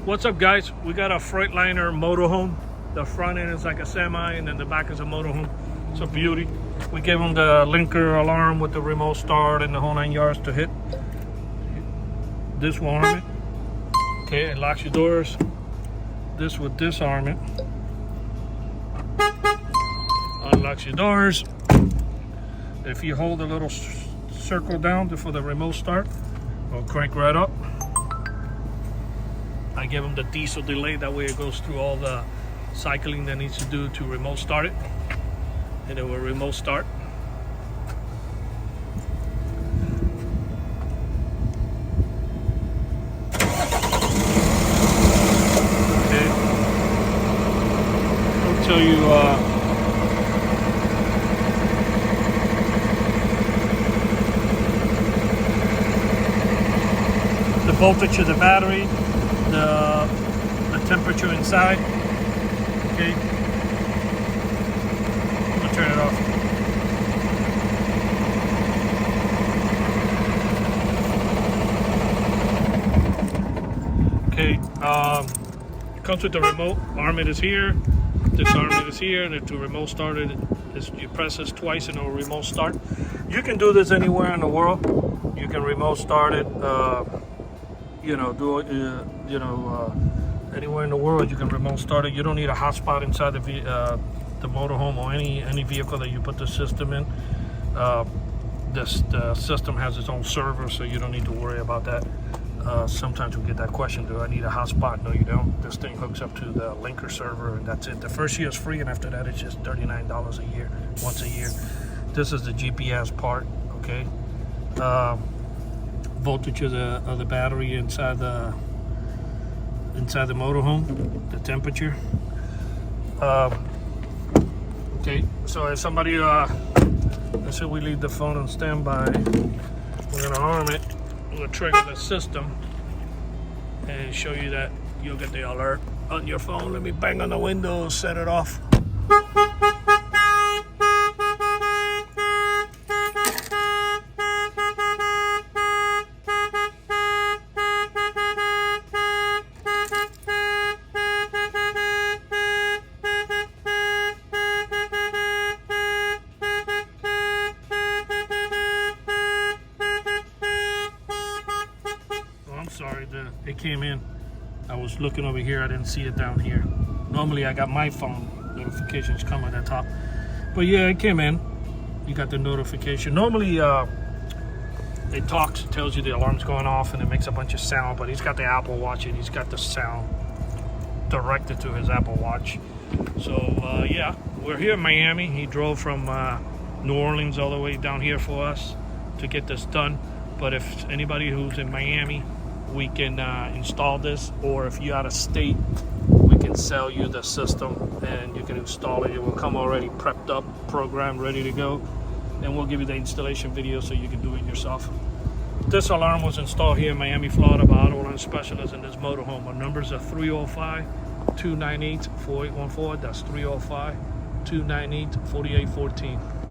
What's up, guys? We got a Freightliner motorhome. The front end is like a semi, and then the back is a motorhome. It's a beauty. We gave them the linker alarm with the remote start and the whole 9 yards to hit. This will arm it. Okay, it locks your doors. This will disarm it. Unlocks your doors. If you hold the little circle down for the remote start, it'll crank right up. I give them the diesel delay, that way it goes through all the cycling that needs to do to remote start it, and it will remote start. Okay. I'll tell you the voltage of the battery, the temperature inside. Okay, I'm gonna turn it off. Okay, it comes with the remote. Arm it is here, disarm it is here, and to remote start it, you press this twice and it will remote start. You can do this anywhere in the world. You can remote start it. Anywhere in the world you can remote start it. You don't need a hotspot inside the motorhome or any vehicle that you put the system in. The system has its own server, so you don't need to worry about that. Sometimes we get that question, do I need a hotspot? No, you don't. This thing hooks up to the linker server, and that's it. The first year is free, and after that it's just $39 a year, once a year. This is the GPS part, okay? Voltage of the battery inside the motorhome, the temperature. Okay, so if somebody let's say we leave the phone on standby, we're gonna arm it, we're gonna trigger the system and show you that you'll get the alert on your phone. Let me bang on the window, set it off. Sorry, it came in. I was looking over here, I didn't see it down here. Normally I got my phone notifications come at the top, but yeah, it came in. You got the notification. Normally it talks, tells you the alarm's going off, and it makes a bunch of sound, but he's got the Apple Watch and he's got the sound directed to his Apple Watch. So yeah, we're here in Miami. He drove from New Orleans all the way down here for us to get this done. But if anybody who's in Miami, we can install this, or if you're out of state, we can sell you the system and you can install it. It will come already prepped up, programmed, ready to go, and we'll give you the installation video so you can do it yourself. This alarm was installed here in Miami, Florida by Auto Alarm Specialists in this motorhome. Our numbers are 305-298-4814. That's 305-298-4814.